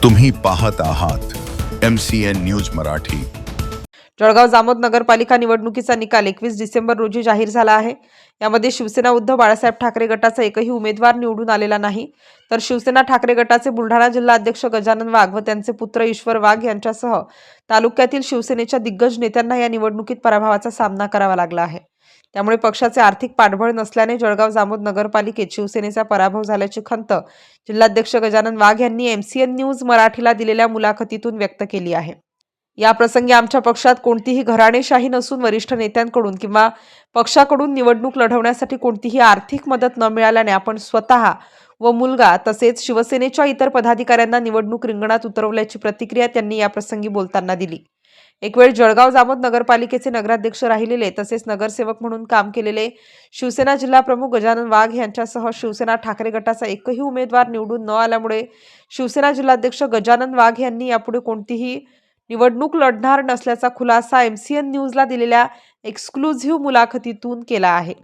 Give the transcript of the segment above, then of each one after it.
तुम्ही पाहत आहात MCN न्यूज मराठी। जळगाव जामोद नगरपालिका निवडणुकीचा निकाल 21 डिसेंबर रोजी जाहीर झाला आहे। यामध्ये शिवसेना उद्धव बाळासाहेब ठाकरे गटाचा एकही उमेदवार निवडून आलेला नाही, तर शिवसेना ठाकरे गटाचे बुलढाणा जिल्हा अध्यक्ष गजानन वाघ व त्यांचे पुत्र ईश्वर वाघ यांच्यासह तालुक्यातील शिवसेनेच्या दिग्गज नेत्यांना या निवडणुकीत पराभवाचा सामना करावा लागला आहे। त्यामुळे पक्षाचे आर्थिक पाठबळ नसल्याने जळगाव जामोद नगरपालिकेत शिवसेनेचा पराभव झाल्याची खंत जिल्हाध्यक्ष गजानन वाघ यांनी MCN न्यूज मराठीला दिलेल्या मुलाखतीतून व्यक्त केली आहे। या प्रसंगी आमच्या पक्षात कोणतीही घराणेशाही नसून वरिष्ठ नेत्यांकडून किंवा पक्षाकडून निवडणूक लढवण्यासाठी कोणतीही आर्थिक मदत न मिळाल्याने आपण स्वतः व मुलगा तसेच शिवसेनेच्या इतर पदाधिकाऱ्यांना निवडणूक रिंगणात उतरवल्याची प्रतिक्रिया त्यांनी या प्रसंगी बोलताना दिली। एक वेळ जळगाव जामोद नगरपालिकेचे नगराध्यक्ष राहिलेले तसेच नगरसेवक म्हणून काम केलेले शिवसेना जिल्हा प्रमुख गजानन वाघ यांच्यासह शिवसेना ठाकरे गटाचा एकही उमेदवार निवडून न आल्यामुळे शिवसेना जिल्हाध्यक्ष गजानन वाघ यांनी यापुढे कोणतीही निवडणूक लढणार नसल्याचा खुलासा MCN न्यूजला दिलेल्या एक्सक्लुझिव्ह मुलाखतीतून केला आहे।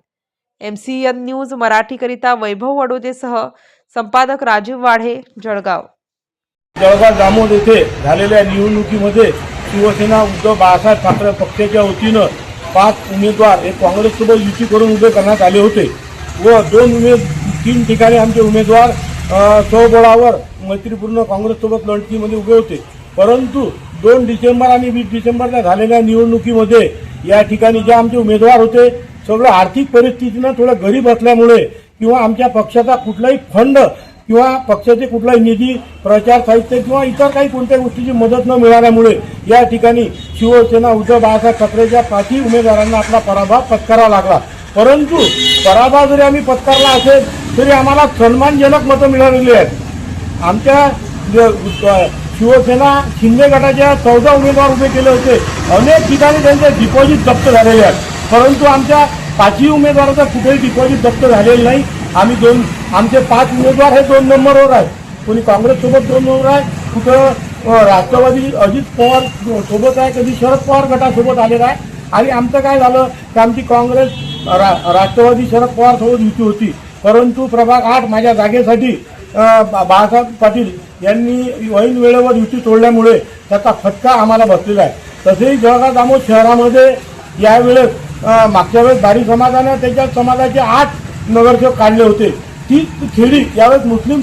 MCN न्यूज मराठीकरिता वैभव वडोदेसह संपादक राजीव वाढे, जळगाव। जळगाव जामोद येथे झालेल्या निवडणुकीमध्ये शिवसेना उद्धव बाळासाहेब ठाकरे पक्षाच्या वतीनं 5 उमेदवार हे काँग्रेससोबत युती करून उभे करण्यात आले होते व 3 ठिकाणी आमचे उमेदवार स्वबळावर मैत्रीपूर्ण काँग्रेससोबत लढतीमध्ये उभे होते। परंतु 2 डिसेंबर आणि 20 डिसेंबरला झालेल्या निवडणुकीमध्ये या ठिकाणी जे आमचे उमेदवार होते सगळं आर्थिक परिस्थितीनं थोडं गरीब असल्यामुळे किंवा आमच्या पक्षाचा कुठलाही फंड किंवा पक्षाचे कुठलाही निधी, प्रचार साहित्य किंवा इतर काही कोणत्या गोष्टीची मदत न मिळाल्यामुळे या ठिकाणी शिवसेना उद्धव बाळासाहेब ठाकरेच्या 5 उमेदवारांना आपला पराभव पत्करावा लागला। परंतु पराभव जरी आम्ही पत्करला असेल तरी आम्हाला सन्मानजनक मतं मिळालेली आहेत। आमच्या शिवसेना शिंदे गटाच्या 14 उमेदवार उभे केले होते, अनेक ठिकाणी त्यांचे डिपॉझिट जप्त झालेले आहेत, परंतु आमच्या 5 उमेदवाराचा कुठेही डिपॉझिट जप्त झालेलं नाही। आमचे 5 उमेदवार हे 2 नंबरवर आहेत, कोणी काँग्रेससोबत 2 नंबर आहे, कुठं राष्ट्रवादी अजित पवार सोबत आहे, कधी शरद पवार गटासोबत आलेला आहे। आणि आमचं काय झालं की आमची काँग्रेस राष्ट्रवादी शरद पवार सोबत युती होती, परंतु प्रभाग 8 माझ्या जागेसाठी बाळासाहेब पाटील यांनी ऐन वेळेवर युती तोडल्यामुळे त्याचा फटका आम्हाला बसलेला आहे। तसेही जळगाव जामोद शहरामध्ये यावेळेस मागच्या वेळेस बारी समाजानं त्याच्या समाजाचे 8 नगरसेवक काढले होते। ती खेळी यावेळेस मुस्लिम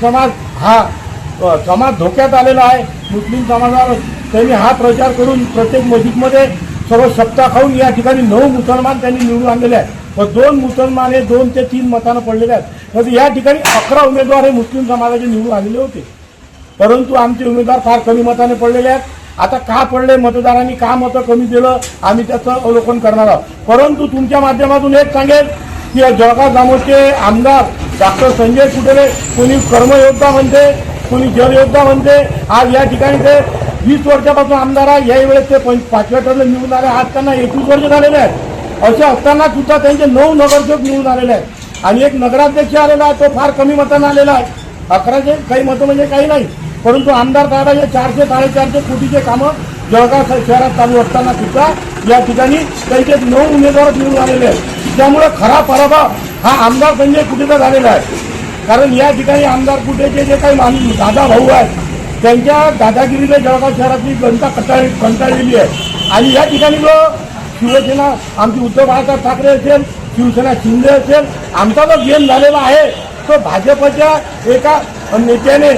समाज हा समाज धोक्यात आलेला आहे। मुस्लिम समाजाला त्यांनी हा प्रचार करून प्रत्येक मस्जिदमध्ये सर्व सप्ताह खाऊन या ठिकाणी 9 मुसलमान त्यांनी निवडून आणलेले आहेत व 2 मुसलमान हे 2 ते 3 मतानं पडलेले आहेत। तर या ठिकाणी 11 उमेदवार हे मुस्लिम समाजाचे निवडून आलेले होते, परंतु आमचे उमेदवार फार कमी मताने पडलेले आहेत। आता का पडले, मतदारांनी का मतं कमी दिलं, आम्ही त्याचं अवलोकन करणार आहोत। परंतु तुमच्या माध्यमातून एक सांगेल की जळगाव जामोदचे आमदार डॉक्टर संजय कुटेले, कोणी कर्मयोद्धा म्हणते, कोणी जलयोद्धा म्हणते, आज या ठिकाणी ते 20 वर्षापासून आमदार आहे, यावेळेस ते 5व्या टर्म निवडून आले, आज त्यांना 21 वर्ष झालेले आहेत। असे असताना सुद्धा त्यांचे 9 नगरसेवक निवडून आलेले आहेत आणि एक नगराध्यक्ष आलेला आहे, तो फार कमी मतांना आलेला आहे। 11चे काही मतं म्हणजे काही नाही, परंतु आमदार साहेबांचे 400-450 कोटीचे कामं जळगाव शहरात चालू असताना सुद्धा या ठिकाणी त्यांचे 9 उमेदवार निवडून आलेले आहेत। त्यामुळे खरा पराभव हा आमदार संजय कुटेचा झालेला आहे, कारण या ठिकाणी आमदार कुटेचे जे काही दादा भाऊ आहेत त्यांच्या दादागिरीने जळगाव शहरातली जनता कंटाळलेली आहे। आणि या ठिकाणी जो शिवसेना आमची उद्धव बाळासाहेब ठाकरे असेल, शिवसेना शिंदे असेल, आमचा जो गेम झालेला आहे तो भाजपच्या एका नेत्याने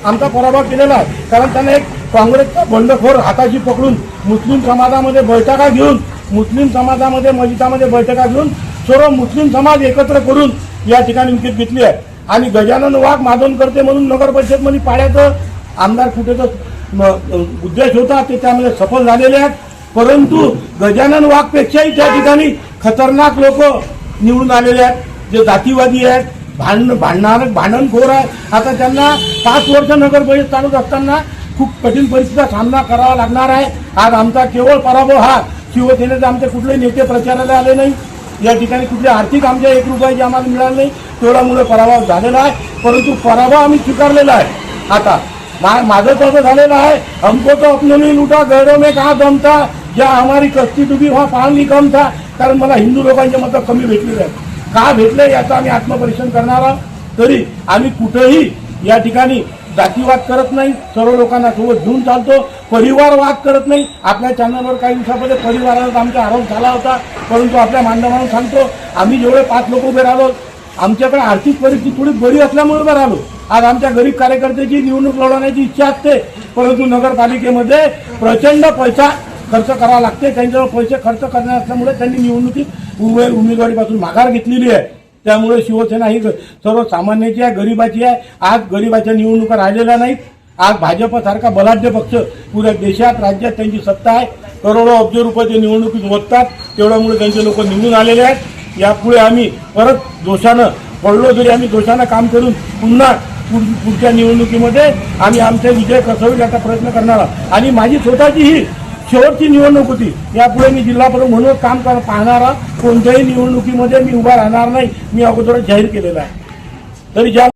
आमचा पराभव केलेला आहे। कारण त्याने एक काँग्रेसचा बंडखोर हाताशी पकडून मुस्लिम समाजामध्ये बैठका घेऊन मस्जिदामध्ये बैठका घेऊन सर्व मुस्लिम समाज एकत्र करून या ठिकाणी विकेट घेतली आहे। आणि गजानन वाघ माधवनकर्ते म्हणून नगर परिषदमध्ये पाड्याचं आमदार कुठेचं उद्देश होता ते त्यामध्ये सफल झालेले आहेत। परंतु गजानन वाघपेक्षाही त्या ठिकाणी खतरनाक लोक निवडून आलेले आहेत, जे जातीवादी आहेत, भांडणखोर आहे। आता त्यांना 5 वर्ष नगर परिषद चालत असताना खूप कठीण परिस्थितीचा सामना करावा लागणार आहे। आज आमचा केवळ पराभव हा शिवसेनेचे आमचे कुठलेही नेते प्रचाराला आले नाही, या ठिकाणी कुठले आर्थिक आमच्या 1 रुपयाचे आम्हाला मिळाले नाही, तेवढ्यामुळे पराभव झालेला आहे। परंतु पराभव आम्ही स्वीकारलेला आहे। आता माझं तसं झालेलं आहे, हमको तो अपने नहीं लूटा, गैरों में कहाँ दम था, ज्या हमारी कस्ती डुबी वहाँ पाणी कम था। कारण मला हिंदू लोकांचे मतं कमी भेटलेले आहेत, का भेटले याचा आम्ही आत्मपरीक्षण करणार आहोत। तरी आम्ही कुठेही या ठिकाणी जातीवाद करत नाही, सर्व लोकांना सोबत घेऊन चालतो, परिवारवाद करत नाही. आपल्या चॅनलवर काही दिवसामध्ये परिवाराचा आमचा आरोप झाला होता, परंतु आपल्या माध्यमातून सांगतो आम्ही जेवढे 5 लोक उभे राहिलो, आमच्याकडे आर्थिक परिस्थिती थोडी बरी असल्यामुळे उभे राहिलो. आज आमच्या गरीब कार्यकर्त्याची निवडणूक लढवण्याची इच्छा असते, परंतु नगरपालिकेमध्ये प्रचंड पैसा खर्च करावा लागते. त्यांच्यावर पैसे खर्च करणे असल्यामुळे त्यांनी निवडणुकीत उमेदवारीपासून माघार घेतलेली आहे. त्यामुळे शिवसेना ही सर्वसामान्याची आहे, गरिबाची आहे. आज गरिबाच्या निवडणुका राहिलेल्या नाहीत. आज भाजपसारखा बलाढ्य पक्ष पुऱ्या देशात राज्यात त्यांची सत्ता आहे. करोडो अब्ज रुपये ते निवडणुकीत ओततात, तेवढ्यामुळे त्यांचे लोक निवडून आलेले आहेत. यापुढे आम्ही परत दोषानं पडलो तरी आम्ही दोषानं काम करून पुन्हा पुढच्या निवडणुकीमध्ये आम्ही आमचा विजय कसा होईल याचा प्रयत्न करणार आहोत. आणि माझी स्वतःची ही शेवटची निवडणूक होती. यापुढे मी जिल्हा प्रमुख म्हणून काम पाहणारा कोणत्याही निवडणुकीमध्ये मी उभा राहणार नाही, मी अगोदर जाहीर केलेलं आहे. तरी ज्या